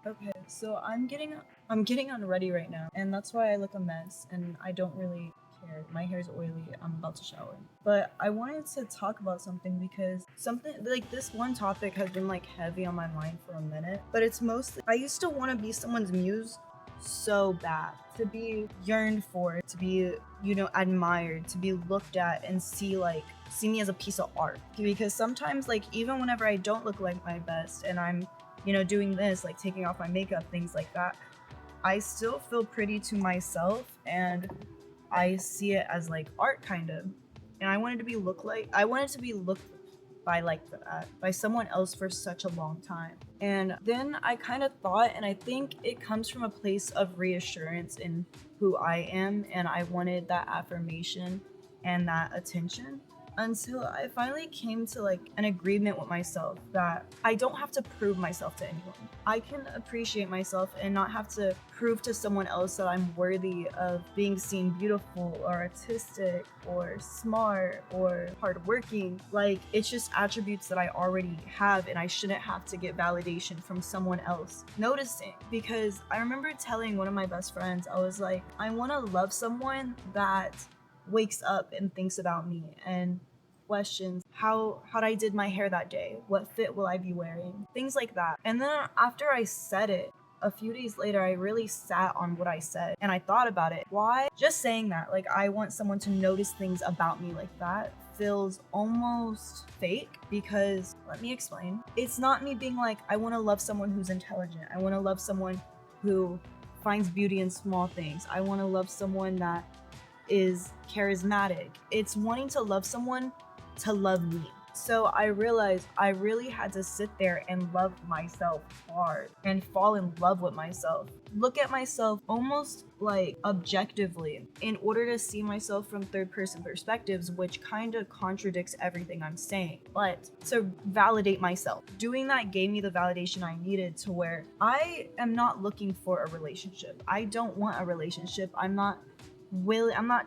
Okay, so I'm getting unready right now, and that's why I look a mess, and I don't really care. My hair's oily. I'm about to shower. But I wanted to talk about something because something like this one topic has been like heavy on my mind for a minute, but it's mostly I used to want to be someone's muse so bad, to be yearned for, to be, admired, to be looked at and see me as a piece of art. Because sometimes like even whenever I don't look like my best and I'm doing this, like taking off my makeup, things like that, I still feel pretty to myself and I see it as like art kind of. And I wanted to be looked by like that by someone else for such a long time. And then I kind of thought, and I think it comes from a place of reassurance in who I am, and I wanted that affirmation and that attention until I finally came to like an agreement with myself that I don't have to prove myself to anyone. I can appreciate myself and not have to prove to someone else that I'm worthy of being seen beautiful or artistic or smart or hardworking. Like, it's just attributes that I already have, and I shouldn't have to get validation from someone else noticing. Because I remember telling one of my best friends, I was like, I want to love someone that wakes up and thinks about me and questions how I did my hair that day, what fit will I be wearing, things like that. And then after I said it, a few days later, I really sat on what I said and I thought about it. Why? Just saying that, like, I want someone to notice things about me like that feels almost fake. Because let me explain. It's not me being like, I want to love someone who's intelligent. I want to love someone who finds beauty in small things. I want to love someone that is charismatic. It's wanting to love someone to love me. So I realized I really had to sit there and love myself hard and fall in love with myself. Look at myself almost like objectively in order to see myself from third person perspectives, which kind of contradicts everything I'm saying. But to validate myself, doing that gave me the validation I needed to where I am not looking for a relationship. I don't want a relationship. I'm not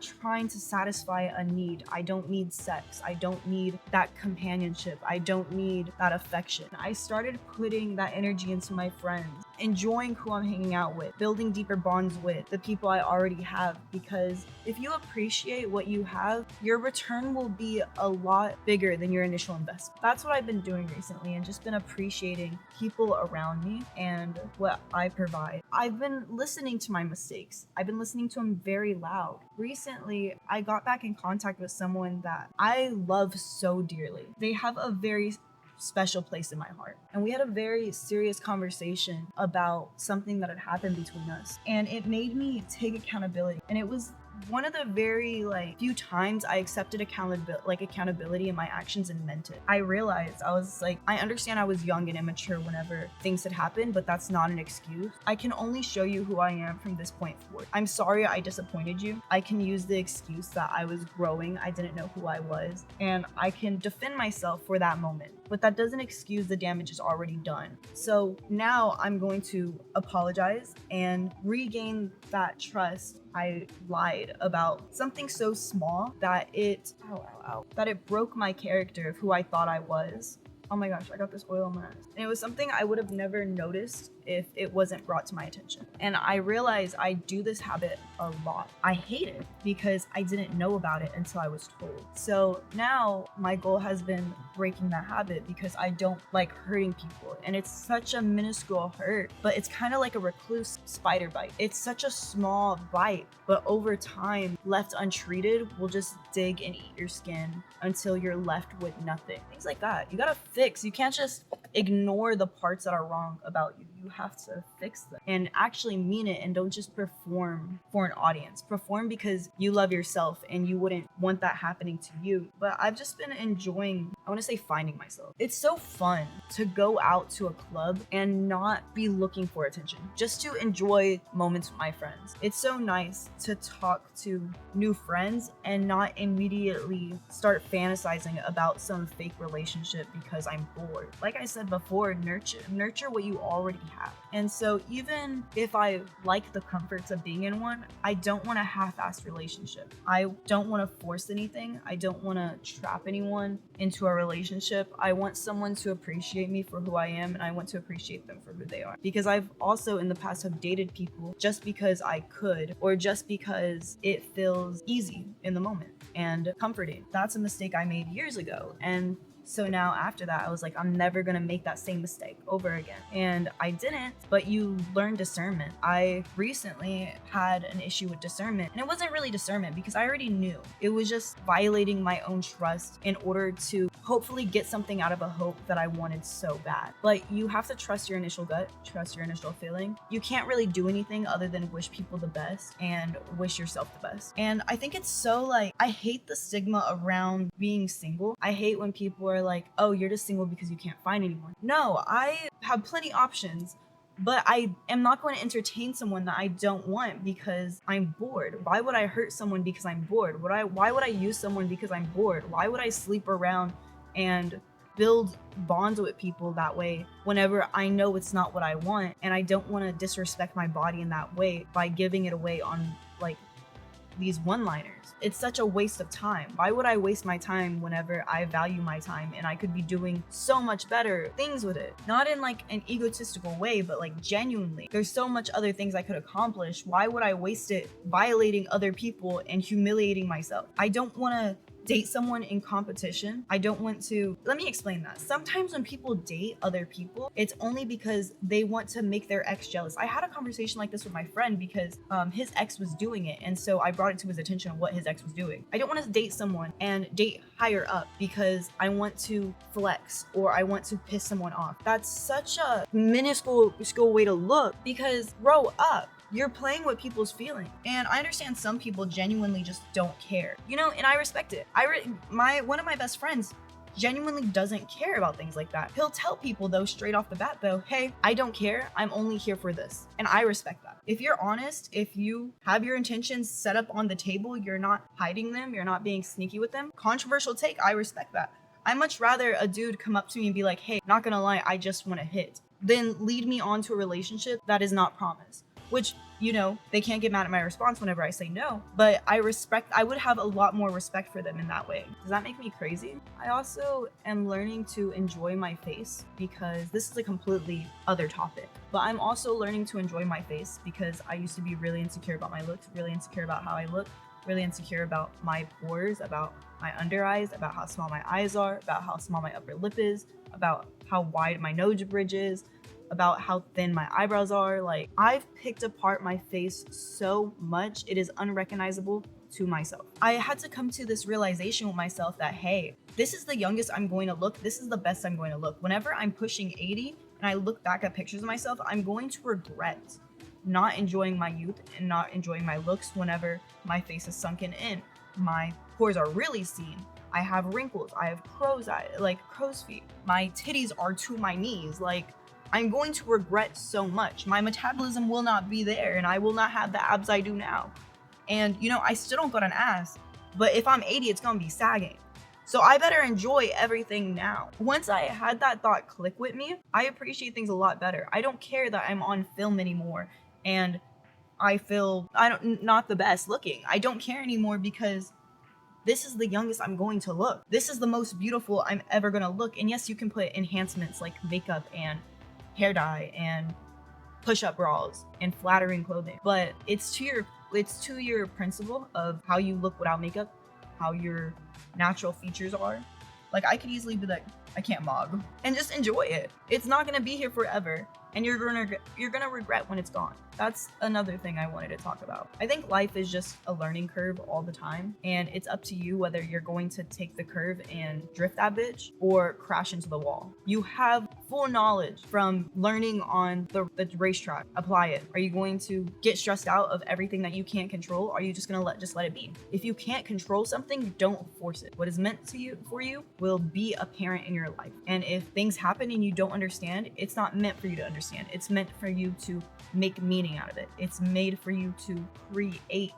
trying to satisfy a need. I don't need sex. I don't need that companionship. I don't need that affection. I started putting that energy into my friends, enjoying who I'm hanging out with, building deeper bonds with the people I already have. Because if you appreciate what you have, your return will be a lot bigger than your initial investment. That's what I've been doing recently, and just been appreciating people around me and what I provide. I've been listening to my mistakes. I've been listening to them very loud. Recently, I got back in contact with someone that I love so dearly. They have a very special place in my heart. And we had a very serious conversation about something that had happened between us. And it made me take accountability. And it was one of the very few times I accepted accountability in my actions and meant it. I realized I was like, I understand I was young and immature whenever things had happened, but that's not an excuse. I can only show you who I am from this point forward. I'm sorry I disappointed you. I can use the excuse that I was growing, I didn't know who I was, and I can defend myself for that moment. But that doesn't excuse the damage is already done. So now I'm going to apologize and regain that trust. I lied about something so small that that it broke my character of who I thought I was. Oh my gosh, I got this oil on my eyes. And it was something I would have never noticed if it wasn't brought to my attention. And I realize I do this habit a lot. I hate it because I didn't know about it until I was told. So now my goal has been breaking that habit because I don't like hurting people. And it's such a minuscule hurt, but it's kind of like a recluse spider bite. It's such a small bite, but over time, left untreated, will just dig and eat your skin until you're left with nothing. Things like that. You gotta fix. You can't just ignore the parts that are wrong about you. You have to fix them and actually mean it, and don't just perform for an audience. Perform because you love yourself and you wouldn't want that happening to you. But I've just been enjoying, I want to say, finding myself. It's so fun to go out to a club and not be looking for attention, just to enjoy moments with my friends. It's so nice to talk to new friends and not immediately start fantasizing about some fake relationship because I'm bored. Like I said before, nurture what you already have. And so even if I like the comforts of being in one, I don't want a half-assed relationship. I don't want to force anything. I don't want to trap anyone into a relationship, I want someone to appreciate me for who I am, and I want to appreciate them for who they are. Because I've also in the past have dated people just because I could, or just because it feels easy in the moment and comforting. That's a mistake I made years ago. And so now after that, I was like, I'm never gonna make that same mistake over again. And I didn't, but you learn discernment. I recently had an issue with discernment, and it wasn't really discernment because I already knew. It was just violating my own trust in order to hopefully get something out of a hope that I wanted so bad. But you have to trust your initial gut, trust your initial feeling. You can't really do anything other than wish people the best and wish yourself the best. And I think it's so like, I hate the stigma around being single. I hate when people are like, oh, you're just single because you can't find anyone. No, I have plenty options, but I am not going to entertain someone that I don't want because I'm bored. Why would I hurt someone because I'm bored? Why would I use someone because I'm bored? Why would I sleep around and build bonds with people that way whenever I know it's not what I want, and I don't want to disrespect my body in that way by giving it away on like these one-liners? It's such a waste of time. Why would I waste my time whenever I value my time and I could be doing so much better things with it? Not in like an egotistical way, but like genuinely. There's so much other things I could accomplish. Why would I waste it violating other people and humiliating myself? I don't want to date someone in competition. I don't want to. Let me explain that. Sometimes when people date other people, it's only because they want to make their ex jealous. I had a conversation like this with my friend because his ex was doing it, and so I brought it to his attention of what his ex was doing. I don't want to date someone and date higher up because I want to flex or I want to piss someone off. That's such a minuscule way to look, because grow up. You're playing with people's feelings, and I understand some people genuinely just don't care, you know, and I respect it. One of my best friends genuinely doesn't care about things like that. He'll tell people though straight off the bat though, hey, I don't care, I'm only here for this. And I respect that. If you're honest, if you have your intentions set up on the table, you're not hiding them, you're not being sneaky with them. Controversial take, I respect that. I much rather a dude come up to me and be like, hey, not gonna lie, I just want to hit, than lead me on to a relationship that is not promised. Which, you know, they can't get mad at my response whenever I say no, but I would have a lot more respect for them in that way. Does that make me crazy? I also am learning to enjoy my face, because this is a completely other topic, but I'm also learning to enjoy my face because I used to be really insecure about my looks, really insecure about how I look, really insecure about my pores, about my under eyes, about how small my eyes are, about how small my upper lip is, about how wide my nose bridge is, about how thin my eyebrows are. Like, I've picked apart my face so much, it is unrecognizable to myself. I had to come to this realization with myself that, hey, this is the youngest I'm going to look, this is the best I'm going to look. Whenever I'm pushing 80 and I look back at pictures of myself, I'm going to regret not enjoying my youth and not enjoying my looks whenever my face is sunken in. My pores are really seen. I have wrinkles, I have crow's feet. My titties are to my knees. Like, I'm going to regret so much. My metabolism will not be there, and I will not have the abs I do now. And, you know, I still don't got an ass, but if I'm 80, it's gonna be sagging. So I better enjoy everything now. Once I had that thought click with me, I appreciate things a lot better. I don't care that I'm on film anymore and I feel not the best looking. I don't care anymore because this is the youngest I'm going to look. This is the most beautiful I'm ever gonna look. And yes, you can put enhancements like makeup and hair dye and push-up bras and flattering clothing, but it's to your principle of how you look without makeup, how your natural features are. Like, I could easily be like, I can't mog, and just enjoy it. It's not gonna be here forever, and you're gonna regret when it's gone. That's another thing I wanted to talk about. I think life is just a learning curve all the time, and it's up to you whether you're going to take the curve and drift that bitch or crash into the wall. You have full knowledge from learning on the racetrack. Apply it. Are you going to get stressed out of everything that you can't control? Or are you just gonna let it be? If you can't control something, don't force it. What is meant for you will be apparent in your life. And if things happen and you don't understand, it's not meant for you to understand. It's meant for you to make meaning out of it. It's made for you to create.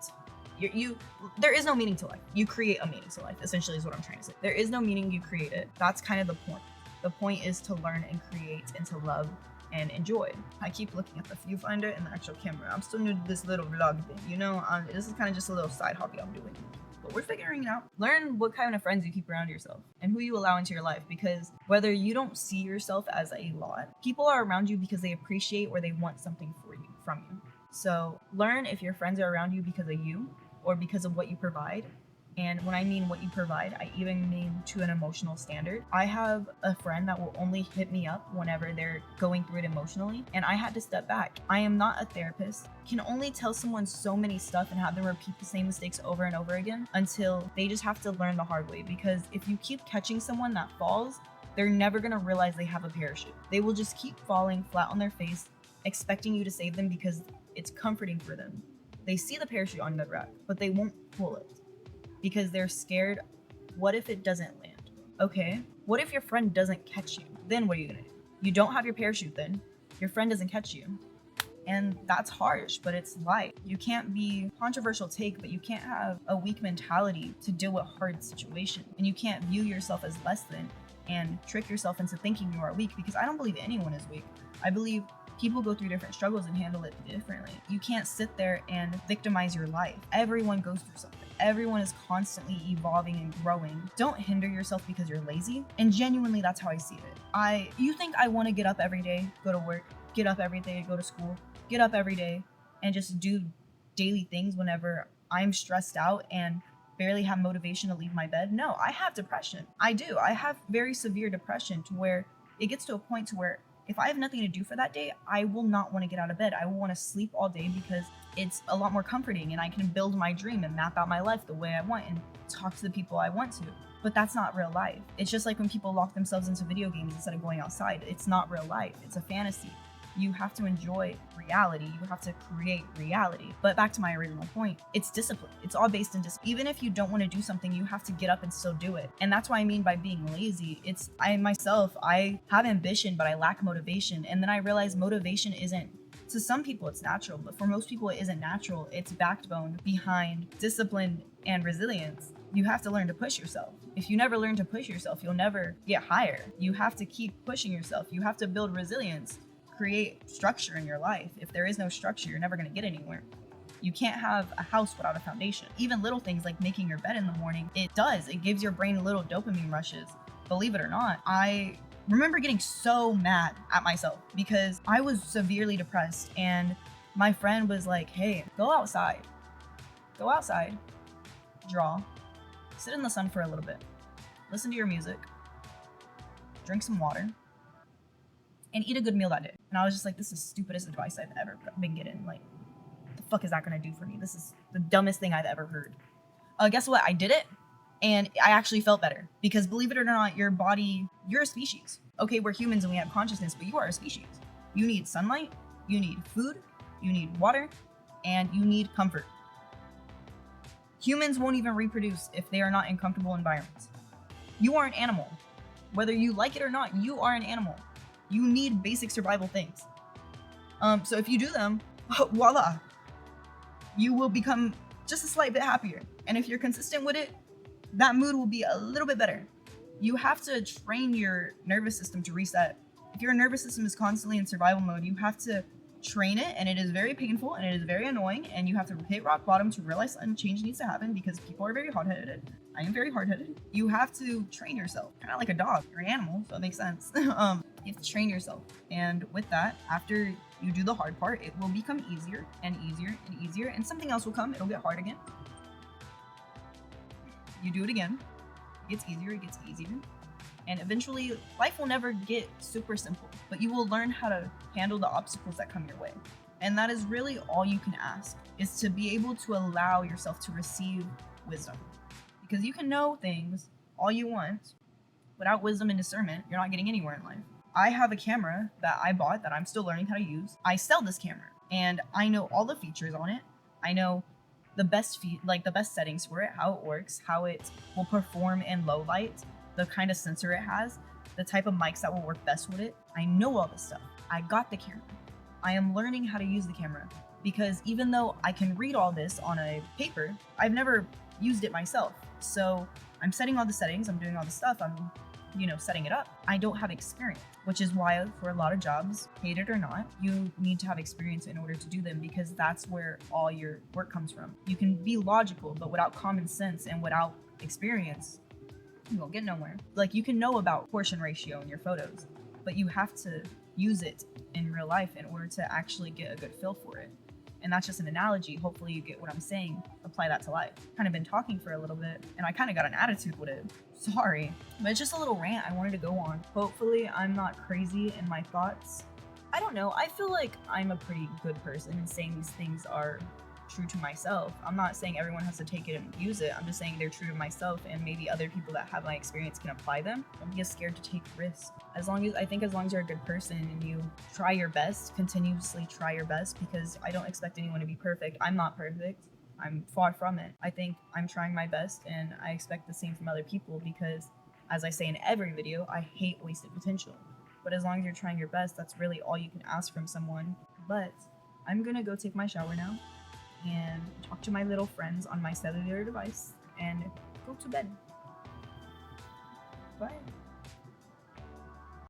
There is no meaning to life. You create a meaning to life, essentially, is what I'm trying to say. There is no meaning, you create it. That's kind of the point. The point is to learn and create and to love and enjoy. I keep looking at the viewfinder and the actual camera. I'm still new to this little vlog thing, you know? This is kind of just a little side hobby I'm doing. but we're figuring it out. Learn what kind of friends you keep around yourself and who you allow into your life, because whether you don't see yourself as a lot, people are around you because they appreciate or they want something from you. So learn if your friends are around you because of you or because of what you provide. And when I mean what you provide, I even mean to an emotional standard. I have a friend that will only hit me up whenever they're going through it emotionally, and I had to step back. I am not a therapist. Can only tell someone so many stuff and have them repeat the same mistakes over and over again until they just have to learn the hard way. Because if you keep catching someone that falls, they're never gonna realize they have a parachute. They will just keep falling flat on their face, expecting you to save them because it's comforting for them. They see the parachute on the rack, but they won't pull it because they're scared. What if it doesn't land? Okay, what if your friend doesn't catch you? Then what are you gonna do? You don't have your parachute then. Your friend doesn't catch you. And that's harsh, but it's life. You can't be controversial take, but you can't have a weak mentality to deal with hard situations. And you can't view yourself as less than and trick yourself into thinking you are weak, because I don't believe anyone is weak. I believe people go through different struggles and handle it differently. You can't sit there and victimize your life. Everyone goes through something. Everyone is constantly evolving and growing. Don't hinder yourself because you're lazy. And genuinely, that's how I see it. You think I want to get up every day, go to work, get up every day, go to school, get up every day, and just do daily things whenever I'm stressed out and barely have motivation to leave my bed? No, I have depression. I do. I have very severe depression to where it gets to a point to where if I have nothing to do for that day, I will not want to get out of bed. I will want to sleep all day because it's a lot more comforting and I can build my dream and map out my life the way I want and talk to the people I want to. But that's not real life. It's just like when people lock themselves into video games instead of going outside. It's not real life. It's a fantasy. You have to enjoy reality. You have to create reality. But back to my original point, it's discipline. It's all based in discipline. Even if you don't want to do something, you have to get up and still do it. And that's what I mean by being lazy. I have ambition, but I lack motivation. And then I realize motivation isn't, to some people it's natural, but for most people it isn't natural. It's backbone behind discipline and resilience. You have to learn to push yourself. If you never learn to push yourself, you'll never get higher. You have to keep pushing yourself. You have to build resilience. Create structure in your life. If there is no structure, you're never going to get anywhere. You can't have a house without a foundation. Even little things like making your bed in the morning, it gives your brain little dopamine rushes. Believe it or not, I remember getting so mad at myself because I was severely depressed and my friend was like, hey, go outside, draw, sit in the sun for a little bit, listen to your music, drink some water, and eat a good meal that day. And I was just like, this is the stupidest advice I've ever been given. Like, what the fuck is that gonna do for me? This is the dumbest thing I've ever heard. Guess what? I did it, and I actually felt better. Because believe it or not, your body, you're a species. Okay, we're humans and we have consciousness, but you are a species. You need sunlight, you need food, you need water, and you need comfort. Humans won't even reproduce if they are not in comfortable environments. You are an animal. Whether you like it or not, you are an animal. You need basic survival things. So if you do them, voila, you will become just a slight bit happier. And if you're consistent with it, that mood will be a little bit better. You have to train your nervous system to reset. If your nervous system is constantly in survival mode, you have to train it, and it is very painful and it is very annoying, and you have to hit rock bottom to realize some change needs to happen because people are very hard-headed. I am very hard-headed. You have to train yourself, kind of like a dog. You're an animal, so it makes sense. You have to train yourself, and with that, after you do the hard part, it will become easier and easier and easier, and something else will come. It'll get hard again. You do it again. It gets easier. It gets easier. And eventually, life will never get super simple, but you will learn how to handle the obstacles that come your way. And that is really all you can ask, is to be able to allow yourself to receive wisdom. Because you can know things all you want. Without wisdom and discernment, you're not getting anywhere in life. I have a camera that I bought that I'm still learning how to use. I sell this camera, and I know all the features on it. I know the best the best settings for it, how it works, how it will perform in low light, the kind of sensor it has, the type of mics that will work best with it. I know all this stuff. I got the camera. I am learning how to use the camera because even though I can read all this on a paper, I've never used it myself. So I'm setting all the settings, I'm doing all the stuff, I'm setting it up. I don't have experience, which is why for a lot of jobs, hate it or not, you need to have experience in order to do them, because that's where all your work comes from. You can be logical, but without common sense and without experience, you won't get nowhere. Like, you can know about portion ratio in your photos, but you have to use it in real life in order to actually get a good feel for it. And that's just an analogy. Hopefully you get what I'm saying. Apply that to life. Kind of been talking for a little bit, and I kind of got an attitude with it. Sorry. But it's just a little rant I wanted to go on. Hopefully I'm not crazy in my thoughts. I don't know. I feel like I'm a pretty good person, and saying these things are true to myself. I'm not saying everyone has to take it and use it. I'm just saying they're true to myself, and maybe other people that have my experience can apply them. Don't be scared to take risks. As long as you're a good person and you try your best, continuously try your best, because I don't expect anyone to be perfect. I'm not perfect. I'm far from it. I think I'm trying my best, and I expect the same from other people, because as I say in every video, I hate wasted potential. But as long as you're trying your best, that's really all you can ask from someone. But I'm gonna go take my shower now and talk to my little friends on my cellular device and go to bed. Bye.